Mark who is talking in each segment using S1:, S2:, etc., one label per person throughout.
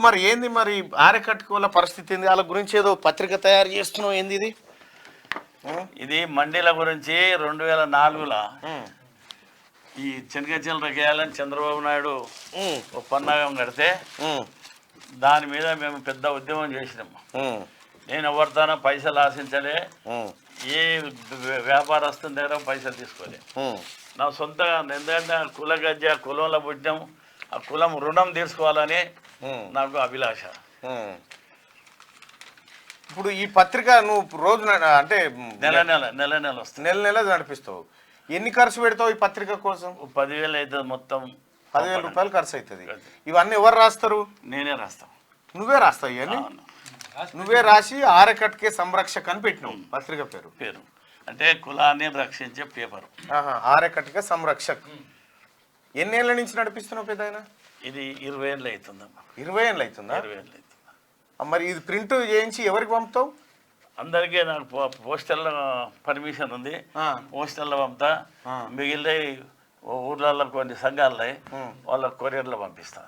S1: మరి ఏంది మరి ఆరకట్టుకోవాల పరిస్థితి ఏంది? వాళ్ళ గురించి ఏదో పత్రిక తయారు చేస్తున్నావు, ఏంది ఇది?
S2: ఇది మండీల గురించి 2004లో ఈ చెనగచెల గేయాలని చంద్రబాబు నాయుడు ఒక పన్నాగం కడితే దాని మీద మేము పెద్ద ఉద్యమం చేసినాము. నేను ఎవరితోనో పైసలు ఆశించలే, ఏ వ్యాపారస్తుని దగ్గర పైసలు తీసుకోలే. నా సొంతగా ఎందుకంటే కుల గజ్జ కులంలో పుట్టినాం, ఆ కులం రుణం తీసుకోవాలని నాకు అభిలాష.
S1: ఇప్పుడు ఈ పత్రిక నువ్వు రోజు అంటే
S2: నెల వస్తుంది,
S1: నెల నడిపిస్తావు. ఎన్ని ఖర్చు పెడతావు ఈ పత్రిక కోసం?
S2: 10,000 అవుతుంది, మొత్తం
S1: 10,000 రూపాయలు ఖర్చు అవుతుంది. ఇవన్నీ ఎవరు రాస్తారు?
S2: నేనే రాస్తాను.
S1: నువ్వే రాస్తావు ఇవన్నీ? నువ్వే రాసి ఆరకట్కే సంరక్షక్ అని పెట్టినావు పత్రిక పేరు.
S2: అంటే కులాన్ని రక్షించే పేపర్.
S1: ఆరకట్కే సంరక్షక్. ఎన్నేళ్ల నుంచి నడిపిస్తున్నావు పెద్ద ఆయన?
S2: ఇది 20 ఏళ్ళు అవుతుందమ్మా.
S1: 20 ఏళ్ళు అవుతుందా?
S2: 20 ఏళ్ళు అవుతుంది.
S1: మరి ఇది ప్రింట్ చేయించి ఎవరికి పంపుతావు?
S2: అందరికీ నాకు పోస్టల్లో పర్మిషన్ ఉంది, పోస్టల్లో పంపుతా. మిగిలిన ఊర్లలో కొన్ని సంఘాలు వాళ్ళ కొరియర్లో పంపిస్తా.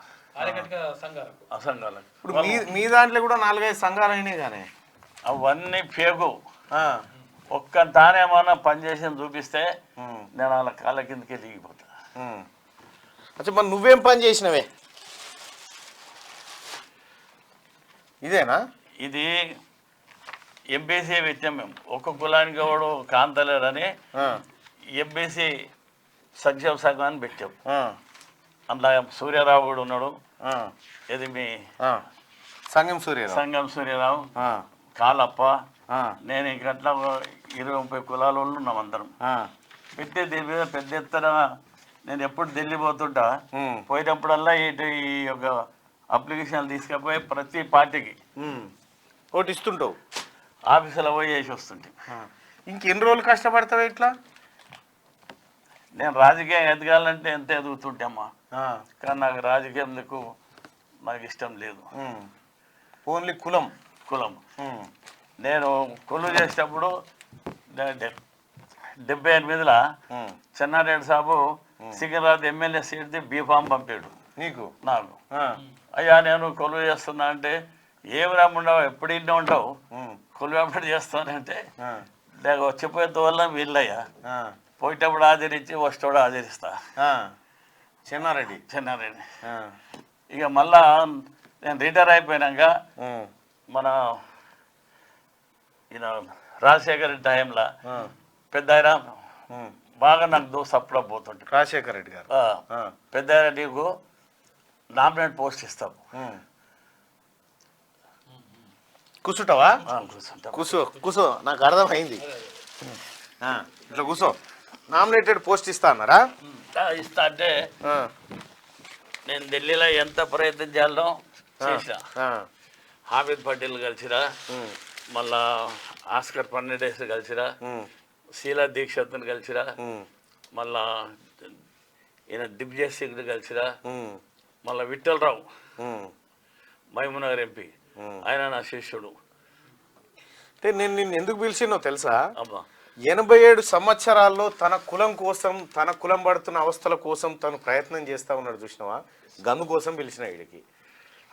S2: సంఘాలకు
S1: ఇప్పుడు మీ దాంట్లో కూడా 4-5 సంఘాలు అయినాయి కానీ
S2: అవన్నీ పేగు. ఒక్క తానేమన్నా పనిచేసి చూపిస్తే నేను వాళ్ళ కాళ్ళ కిందకే దిగిపోతా.
S1: అచ్చా, మరి నువ్వేం పని చేసినవే? ఇదేనా?
S2: ఇది ఎంబీసీ పెట్టాం మేము. ఒక్క కులానికి వాడు కాంతలేరని ఎంబీసీ సంక్షేమ సంఘం అని పెట్టాం. అందులో సూర్యారావు కూడా ఉన్నాడు. ఇది మీ
S1: సంగం
S2: సూర్యరావు, కాలప్ప, నేను ఇంకట్లా 20-30 కులాల వాళ్ళు ఉన్నాం అందరం. పెట్టి దీని మీద పెద్ద ఎత్తున నేను ఎప్పుడు ఢిల్లీ పోతుంటా, పోయినప్పుడల్లా ఈ యొక్క అప్లికేషన్లు తీసుకుపోయి ప్రతి పార్టీకి
S1: ఒకటి ఇస్తుంటావు,
S2: ఆఫీసులో పోయి చేసి వస్తుంటే.
S1: ఇంకెన్ని రోజులు కష్టపడతావు ఇట్లా?
S2: నేను రాజకీయం ఎదగాలంటే ఎంత ఎదుగుతుంటామ్మా, కానీ నాకు రాజకీయం నాకు ఇష్టం లేదు.
S1: ఓన్లీ కులం.
S2: నేను కొలు చేసేటప్పుడు 78లో చెన్నారెడ్డి సాబు సికింద్రాబాద్ ఎమ్మెల్యే సీట్ది బీఫామ్ పంపాడు నాకు. అయ్యా నేను కొలువు చేస్తున్నా అంటే, ఏమి రమ్ముండవు, ఎప్పుడు ఇంటి ఉంటావు, కొలువు ఎప్పుడు చేస్తానంటే, లేక వచ్చిపోయేంత వల్ల వీళ్ళయ్యా పోయేటప్పుడు ఆచరించి వస్తేవాడు ఆచరిస్తా.
S1: చెన్నారెడ్డి.
S2: ఇక మళ్ళా నేను రిటైర్ అయిపోయినాక మన ఈయన రాజశేఖర రెడ్డి టైంలో పెద్ద ఆయన బాగా నాకు దోస్తు అప్పుడు పోతుంటే,
S1: రాజశేఖర రెడ్డి గారు,
S2: పెద్ద ఆయన నీకు నామినేట్ పోస్ట్ ఇస్తాము,
S1: కూర్చుంటావా?
S2: కూర్చో,
S1: నాకు అర్థమైంది. ఇట్లా కూర్చో, నామినేటెడ్ పోస్ట్ ఇస్తా అన్నారా?
S2: ఇస్తా అంటే నేను ఢిల్లీలో ఎంత ప్రయత్నం చేయాలో చేసిన. హామీద్ పటేల్ కలిసిరా, మళ్ళా ఆస్కర్ ఫర్నాండెస్ కలిసిరా, శీలా దీక్షిత్ని కలిసిరా, మళ్ళా ఈయన దిగ్విజయ్ సింగ్ కలిసిరా, మళ్ళా విఠలరావు మహబూబ్నగర్ ఎంపీ, ఆయన నా శిష్యుడు.
S1: అంటే నేను నిన్ను ఎందుకు పిలిచినో తెలుసా?
S2: అబ్బా,
S1: 87 సంవత్సరాల్లో తన కులం కోసం, తన కులం పడుతున్న అవస్థల కోసం తను ప్రయత్నం చేస్తూ ఉన్నాడు చూసినావా? గందు కోసం పిలిచిన వీడికి.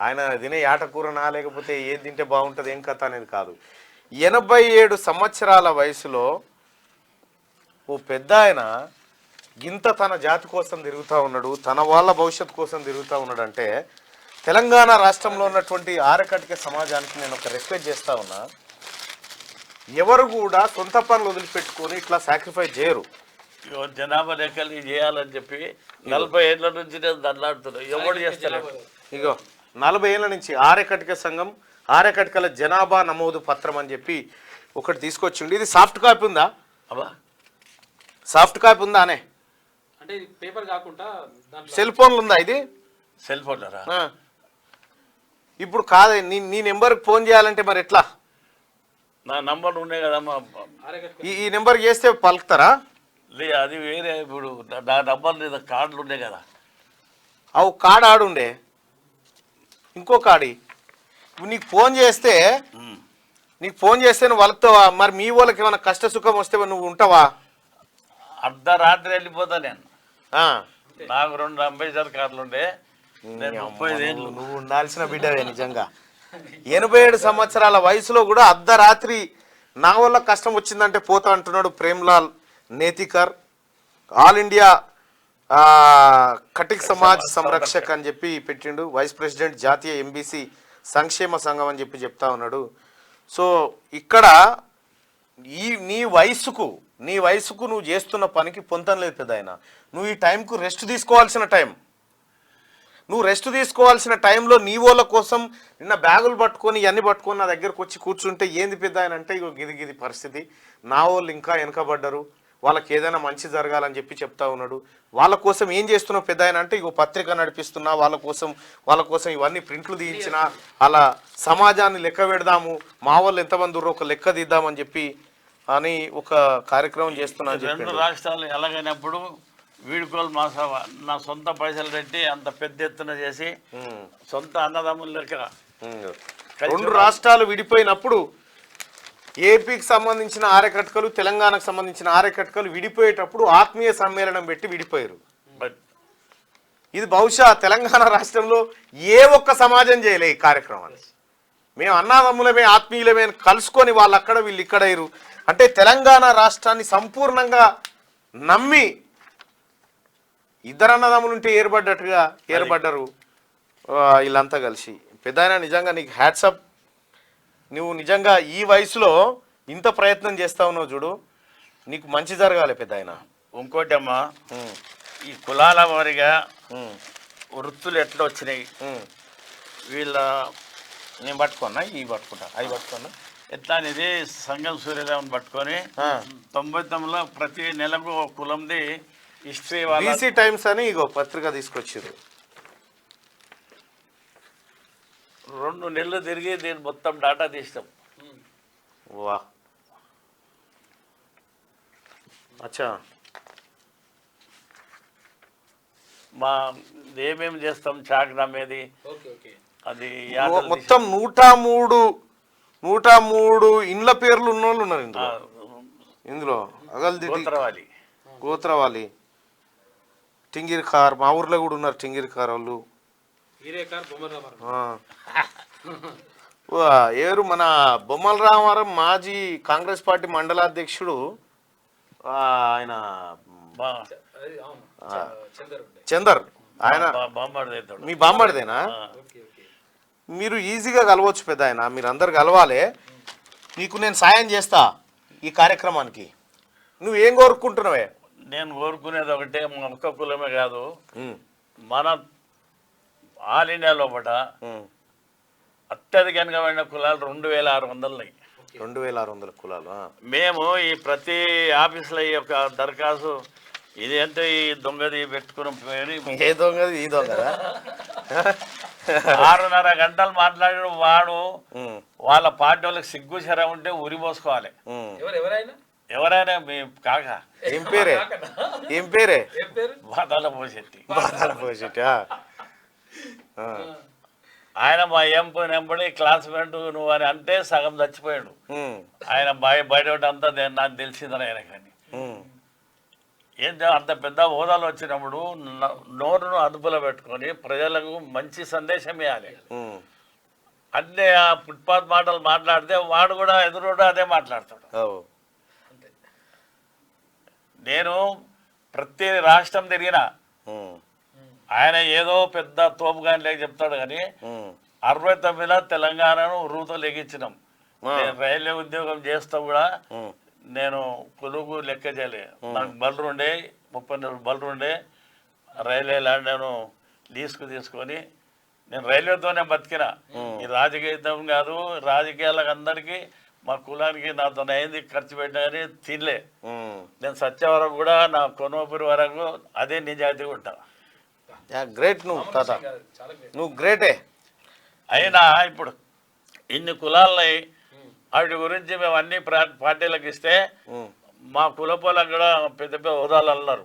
S1: ఆయన తినే ఆటకూరనా లేకపోతే ఏది తింటే బాగుంటుంది ఏం కథ అనేది కాదు. 87 సంవత్సరాల వయసులో ఓ పెద్ద ఆయన గింత తన జాతి కోసం తిరుగుతూ ఉన్నాడు, తన వాళ్ళ భవిష్యత్తు కోసం తిరుగుతూ ఉన్నాడు అంటే, తెలంగాణ రాష్ట్రంలో ఉన్నటువంటి ఆరకట్క సమాజానికి నేను ఒక రిక్వెస్ట్ చేస్తూ ఉన్నా, ఎవరు కూడా సొంత పనులు వదిలిపెట్టుకొని ఇట్లా సాక్రిఫైస్ చేయరు.
S2: జనాభా లెక్కలు చేయాలని చెప్పి 40 ఏళ్ళ నుంచి నేను దండాడుతున్నాను, ఎవరు చేస్తలేదు.
S1: ఇగో 40 ఏళ్ళ నుంచి ఆరకట్క సంఘం, ఆరకట్కల జనాభా నమోదు పత్రం అని చెప్పి ఒకటి తీసుకొచ్చిండు. ఇది సాఫ్ట్ కాపీ ఉందా?
S2: అబ్బా,
S1: సాఫ్ట్ కాపీ ఉందా అనే?
S3: అంటే పేపర్ కాకుండా
S1: సెల్ ఫోన్లు ఉందా ఇది?
S2: సెల్ ఫోన్లరా?
S1: ఇప్పుడు కాదే, నీ నెంబర్కి ఫోన్ చేయాలంటే మరి ఎట్లా?
S2: నా నంబర్ ఉన్నాయి కదమ్మా,
S1: ఈ నెంబర్ చేస్తే పలుకుతారా?
S2: లే, అది వేరే. ఇప్పుడు నా నంబర్ లేదా కార్డులు ఉన్నాయి కదా,
S1: అవు కార్డు ఆడుండే, ఇంకో కార్డు. నీకు ఫోన్ చేస్తే నువ్వు వలుపుతావా? మరి మీ వాళ్ళకి ఏమైనా కష్ట సుఖం వస్తే నువ్వు ఉంటావా?
S2: అర్ధరాత్రి వెళ్ళిపోతా నేను. నాకు 2 అంబేద్కర్ కార్లు ఉండే, నేను 35 ఏళ్ళు.
S1: నువ్వు ఉండాల్సిన బిడ్డవే నిజంగా. 87 సంవత్సరాల వయసులో కూడా అర్ధరాత్రి నా వల్ల కష్టం వచ్చిందంటే పోతా అంటున్నాడు ప్రేమ్లాల్ నేతికర్. ఆల్ ఇండియా కటిక్ సమాజ్ సంరక్షక్ అని చెప్పి పెట్టిండు. వైస్ ప్రెసిడెంట్ జాతీయ ఎంబీసీ సంక్షేమ సంఘం అని చెప్పి చెప్తా ఉన్నాడు. సో ఇక్కడ నీ వయసుకు నువ్వు చేస్తున్న పనికి పొంతం లేదు పెద్ద ఆయన. నువ్వు ఈ టైంకు రెస్ట్ తీసుకోవాల్సిన టైం. నువ్వు రెస్ట్ తీసుకోవాల్సిన టైంలో నీ వాళ్ళ కోసం నిన్న బ్యాగులు పట్టుకొని ఇవన్నీ పట్టుకొని నా దగ్గరకు వచ్చి కూర్చుంటే ఏంది పెద్ద ఆయన అంటే ఇగో గిది పరిస్థితి, నా వాళ్ళు ఇంకా వెనకబడ్డరు, వాళ్ళకి ఏదైనా మంచి జరగాలని చెప్పి చెప్తా ఉన్నాడు. వాళ్ళ కోసం ఏం చేస్తున్నావు పెద్ద ఆయన అంటే ఇగో పత్రిక నడిపిస్తున్నా, వాళ్ళ కోసం ఇవన్నీ ప్రింట్లు తీయించిన, అలా సమాజాన్ని లెక్క పెడదాము, మా వాళ్ళు ఎంతమంది ఉర్రో ఒక లెక్క తీద్దామని చెప్పి అని ఒక కార్యక్రమం చేస్తున్నా.
S2: 2 రాష్ట్రాలు ఎలాగైనప్పుడు వీడుకోలు మా సభ నా సొంత పైసలు పెట్టి అంత పెద్ద ఎత్తున చేసి సొంత అన్నదమ్ముల లెక్క
S1: 2 రాష్ట్రాలు విడిపోయినప్పుడు ఏపీకి సంబంధించిన ఆర్యకర్తలు, తెలంగాణకు సంబంధించిన ఆర్యకర్తలు విడిపోయేటప్పుడు ఆత్మీయ సమ్మేళనం పెట్టి విడిపోయారు. ఇది బహుశా తెలంగాణ రాష్ట్రంలో ఏ ఒక్క సమాజం చేయలే ఈ కార్యక్రమాన్ని. మేము అన్నదమ్ములమే ఆత్మీయులమే కలుసుకొని వాళ్ళు అక్కడ వీళ్ళు ఇక్కడ అయ్యారు అంటే తెలంగాణ రాష్ట్రాన్ని సంపూర్ణంగా నమ్మి ఇద్దరు అన్నదమ్ములుంటే ఏర్పడ్డారు వీళ్ళంతా కలిసి. పెద్దాయన నిజంగా నీకు హ్యాట్సప్. నువ్వు నిజంగా ఈ వయసులో ఇంత ప్రయత్నం చేస్తా ఉన్నావు చూడు, నీకు మంచి జరగాలి పెద్దాయన.
S2: ఇంకోటి అమ్మా, ఈ కులాల వారిగా వృత్తులు ఎట్లా వచ్చినాయి వీళ్ళ
S1: నేను పట్టుకున్నా ఇవి పట్టుకుంటా అవి పట్టుకున్నా
S2: ఎట్లా అనేది సంగం సూర్యదేవన్ పట్టుకొని 99లో ప్రతి నెలకు ఒక కులంది హిస్టరీ
S1: బీసీ టైమ్స్ అని ఇగో పత్రిక తీసుకొచ్చారు.
S2: 2 నెలలు తిరిగి దీన్ని మొత్తం డాటా తీస్తాం.
S1: వా అచ్చా.
S2: మా ఏమేమి చేస్తాం చాక్ నమ్మేది అది
S1: మొత్తం 103 ఇండ్ల పేర్లు ఉన్న వాళ్ళు ఉన్నారు ఇందులో.
S2: గోత్రవాలి,
S1: గోత్రవాలి, టింగిర్ ఖార్, మా ఊర్లో కూడా ఉన్నారు టింగిర్ ఖార్ వాళ్ళు. ఎవరు మన బొమ్మల రామారం మాజీ కాంగ్రెస్ పార్టీ మండలాధ్యక్షుడు ఆయన చందర్, ఆయన మీ బామ్మడిదేనా? మీరు ఈజీగా కలవచ్చు పెద్ద ఆయన, మీరు అందరు కలవాలి. నీకు నేను సాయం చేస్తా ఈ కార్యక్రమానికి. నువ్వేం కోరుకుంటున్నావే?
S2: నేను కోరుకునేది ఒకటే, మా ఒక్క కులమే కాదు, మన ఆల్ ఇండియా లోపల అత్యధికంగా పడిన కులాలు 2600.
S1: 2600 కులాలు.
S2: మేము ఈ ప్రతి ఆఫీసులో ఈ యొక్క దరఖాస్తు ఇది అంటే ఈ దొంగది పెట్టుకుని
S1: ఏ దొంగది ఈ దొంగదా
S2: 6:30 గంటలు మాట్లాడిన వాడు వాళ్ళ పార్టీ వాళ్ళకి సిగ్గు శరం ఉంటే ఉరి పోసుకోవాలి. ఎవరైనా మీ కాక
S1: ఏం పేరే
S2: బాధాల పోసెట్టి.
S1: ఆయన
S2: మా ఎంపడి క్లాస్మేట్ నువ్వు అని అంటే సగం చచ్చిపోయాడు. ఆయన బయట అంతా నాకు తెలిసిందని ఆయన. కానీ ఏం అంత పెద్ద హోదాలు వచ్చినప్పుడు నోరును అదుపులో పెట్టుకొని ప్రజలకు మంచి సందేశం ఇవ్వాలి. అన్నీ ఆ ఫుట్పాత్ మాటలు మాట్లాడితే వాడు కూడా ఎదురుగా అదే మాట్లాడతాడు. నేను ప్రతి రాష్ట్రం తిరిగిన ఆయన ఏదో పెద్ద తోపుగాని లేక చెప్తాడు కానీ 69లో తెలంగాణను ఉరువుతో లెగించినాం. నేను రైల్వే ఉద్యోగం చేస్తా కూడా నేను కొలుగు లెక్క చేయలే. నాకు బళ్ళు ఉండే 30 బళ్ళు ఉండే రైల్వే ల్యాండ్ నేను లీజుకు తీసుకొని నేను రైల్వేతోనే బతికిన. ఈ రాజకీయం కాదు, రాజకీయాలకు అందరికీ మా కులానికి నాతో అయింది ఖర్చు పెట్టినా కానీ తినలే. నేను సత్య వరకు కూడా నా కొనుమపురి వరకు అదే నిజాయితీగా ఉంటా.
S1: గ్రేట్ నువ్వు గ్రేటే.
S2: అయినా ఇప్పుడు ఇన్ని కులాలని వాటి గురించి మేము అన్ని పార్టీలకు ఇస్తే మా కులపోలకు కూడా పెద్ద పెద్ద హోదాలు అన్నారు.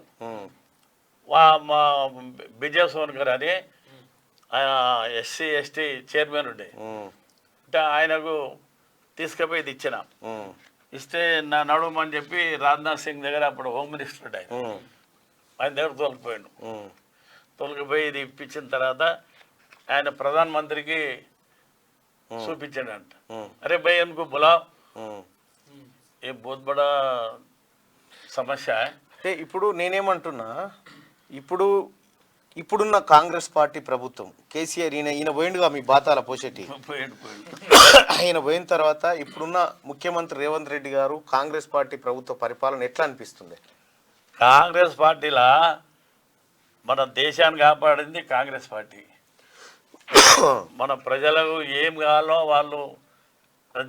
S2: మా విజయ్ సోన్కర్ అని ఆయన SC ST చైర్మన్ ఉండే, అంటే ఆయనకు తీసుకుపోయి ఇది ఇచ్చిన. ఇస్తే నా నడుమని చెప్పి రాజ్నాథ్ సింగ్ దగ్గర అప్పుడు హోమ్ మినిస్టర్ ఆయన దగ్గర తోలిపోయాడు. తొలగిపోయి ఇది ఇప్పించిన తర్వాత ఆయన ప్రధానమంత్రికి చూపించాడంట. అరే భయ్ అనుకో బులావ్, ఏ బహుత్ బడా సమస్య.
S1: అంటే ఇప్పుడు నేనేమంటున్నా, ఇప్పుడున్న కాంగ్రెస్ పార్టీ ప్రభుత్వం కేసీఆర్ ఈయన పోయిండుగా మీ బాతాల పోషెట్టి, ఆయన పోయిన తర్వాత ఇప్పుడున్న ముఖ్యమంత్రి రేవంత్ రెడ్డి గారు కాంగ్రెస్ పార్టీ ప్రభుత్వ పరిపాలన ఎట్లా అనిపిస్తుంది?
S2: కాంగ్రెస్ పార్టీలా మన దేశాన్ని కాపాడింది కాంగ్రెస్ పార్టీ. మన ప్రజలకు ఏం కావాలో వాళ్ళు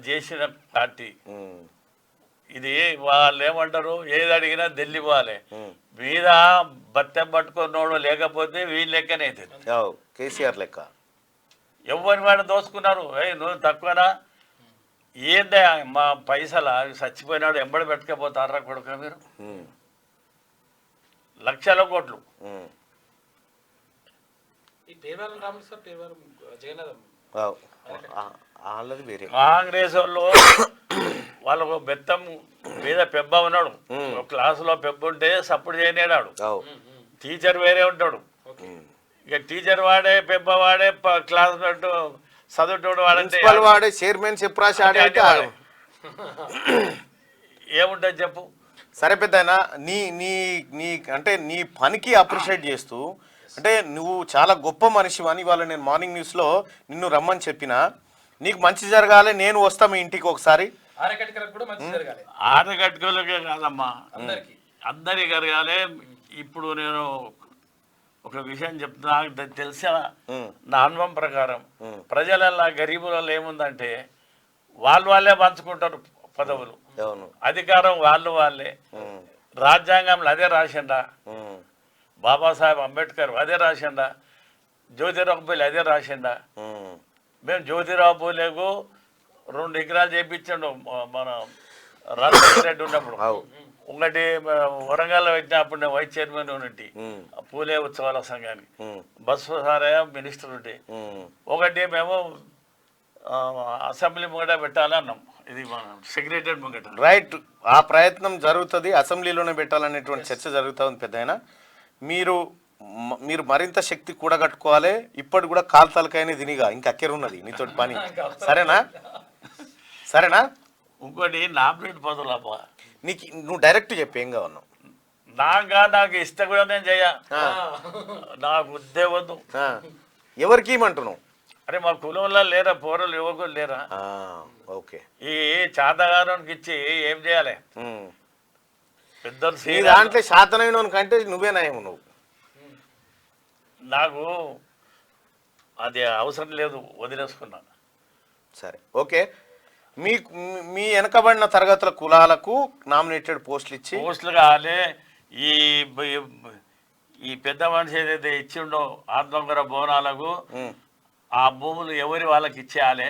S2: చేసిన పార్టీ ఇది. వాళ్ళు ఏమంటారు, ఏది అడిగినా ఢిల్లీ పోవాలి, మీద బత్తెం పట్టుకున్నోడు లేకపోతే వీళ్ళు లెక్కనే అవుతుంది.
S1: కేసీఆర్ లెక్క
S2: ఎవరిని వాడు దోసుకున్నారు. నువ్వు తక్కువనా ఏందే మా పైసలా చచ్చిపోయినాడు ఎంబడి పెట్టుకపోతారా కొడుక మీరు? లక్షల కోట్లు.
S3: ఈ పేర్వారం రాములు సార్, పేర్వారం జగన్నాథం
S1: వాళ్ళది వేరే.
S2: కాంగ్రెస్ వాళ్ళు వాళ్ళకు బెత్తం మీద పెబ్బ ఉన్నాడు. ఒక క్లాసులో పెబ్బ ఉంటే సపోర్ట్ చేయనేడాడు. టీచర్ వేరే ఉంటాడు. ఇక టీచర్ వాడే పెబ్బ వాడే క్లాస్ చదువుతాడు వాడంటే
S1: వాడే చైర్మన్ చెప్పురాసి ఆడే
S2: ఏముంటుంది చెప్పు.
S1: సరే పెద్ద నీ నీ నీ అంటే నీ పనికి అప్రిషియేట్ చేస్తూ, అంటే నువ్వు చాలా గొప్ప మనిషి అని ఇవాళ నేను మార్నింగ్ న్యూస్లో నిన్ను రమ్మని చెప్పినా, నీకు మంచి జరగాలి, నేను వస్తా మీ ఇంటికి ఒకసారి.
S2: ఆటగట్టుకోలకే కాదమ్మా, అందరికి జరగాలి. ఇప్పుడు నేను ఒక విషయం చెప్తున్నా, నాకు తెలిసిన నా అనుభవం ప్రకారం ప్రజలలో గరీబులలో ఏముందంటే వాళ్ళే పంచుకుంటారు పదవులు, అధికారం వాళ్ళే. రాజ్యాంగంలో అదే రాసిండా, బాబాసాహెబ్ అంబేద్కర్ అదే రాసిండా, జ్యోతిరావు పూలే అదే రాసిండా. మేము జ్యోతిరావు పూలేకు 2 ఎకరాలు చేయించండు మన రాజశేఖర రెడ్డి ఉన్నప్పుడు. ఒకటి వరంగల్లో పెట్టినప్పుడు నేను వైస్ చైర్మన్ ఉన్నట్టు పూలే ఉత్సవాల సంఘానికి, బస్సు సారయ్య మినిస్టర్ ఉంటే. ఒకటి మేము అసెంబ్లీ ముంగట పెట్టాలన్నాం, ఇది మన సెక్రటరీ ముంగట.
S1: రైట్, ఆ ప్రయత్నం జరుగుతుంది, అసెంబ్లీలోనే పెట్టాలనేటువంటి చర్చ జరుగుతుంది. పెద్దయినా మీరు మరింత శక్తి కూడగట్టుకోవాలి. ఇప్పటి కూడా కాల్తలకైనా తినిగా ఇంకా అక్కెరున్నది నీతోటి పని. సరేనా?
S2: ఇంకోటి నామినేట్ పదవులు
S1: నీకు నువ్వు డైరెక్ట్ చెప్పి ఏం కావన్నావు?
S2: నాకు ఇస్తే కూడా నేను చెయ్య, నాకు ఉద్దే వద్దు.
S1: ఎవరికి ఇమ్మంటున్నావు?
S2: అరే మా కులంలో లేరా పోరలు, యువకులు లేరా?
S1: ఓకే,
S2: ఈ చాతగారానికి ఇచ్చి ఏం చేయాలి? పెద్దలు
S1: దాంట్లో శాతనైన కంటే నువ్వే నయం. నువ్వు
S2: నాకు అది అవసరం లేదు, వదిలేసుకున్నా.
S1: సరే, ఓకే. మీ వెనకబడిన తరగతుల కులాలకు నామినేటెడ్ పోస్టులు
S2: కావాలి. ఈ పెద్ద మనిషి ఏదైతే ఇచ్చిండో ఆత్మకర భవనాలకు ఆ భూములు ఎవరి వాళ్ళకి ఇచ్చేయాలి.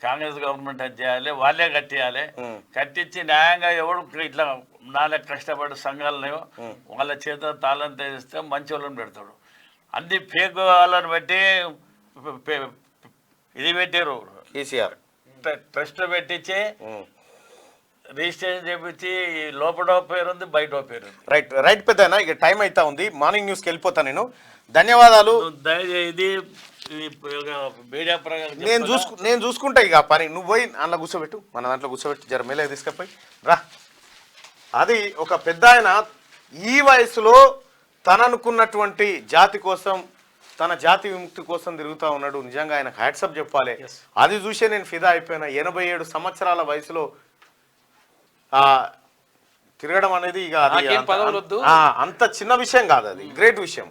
S2: కాంగ్రెస్ గవర్నమెంట్ అది చేయాలి, వాళ్ళే కట్టేయాలి. కట్టించి న్యాయంగా ఎవడు ఇట్లా నాలుగు కష్టపడి సంఘాలను వాళ్ళ చేత తాళం తెస్తే మంచి వాళ్ళని పెడతాడు. అన్ని ఫేక్ వాళ్ళని బట్టి ఇది పెట్టారు,
S1: కేసీఆర్
S2: ట్రస్ట్ పెట్టించి రిజిస్ట్రేషన్ చేపించి లోపల పేరు ఉంది, బయట పేరు ఉంది.
S1: రైట్ పెద్దనా, ఇక టైం అవుతా ఉంది, మార్నింగ్ న్యూస్కి వెళ్ళిపోతాను నేను. ధన్యవాదాలు.
S2: ఇది మీడియా
S1: నేను చూసుకుంటా ఇక పని. నువ్వు పోయి అందులో కూర్చోబెట్టు, మన దాంట్లో కూర్చోబెట్టి జర మేలే తీసుకపోయి రా. అది ఒక పెద్ద ఆయన ఈ వయసులో తననుకున్నటువంటి జాతి కోసం, తన జాతి విముక్తి కోసం తిరుగుతూ ఉన్నాడు. నిజంగా ఆయనకు హ్యాట్సప్ చెప్పాలి. అది చూసే నేను ఫిదా అయిపోయినా. 87 సంవత్సరాల వయసులో తిరగడం అనేది ఇక అంత చిన్న విషయం కాదు, అది గ్రేట్ విషయం.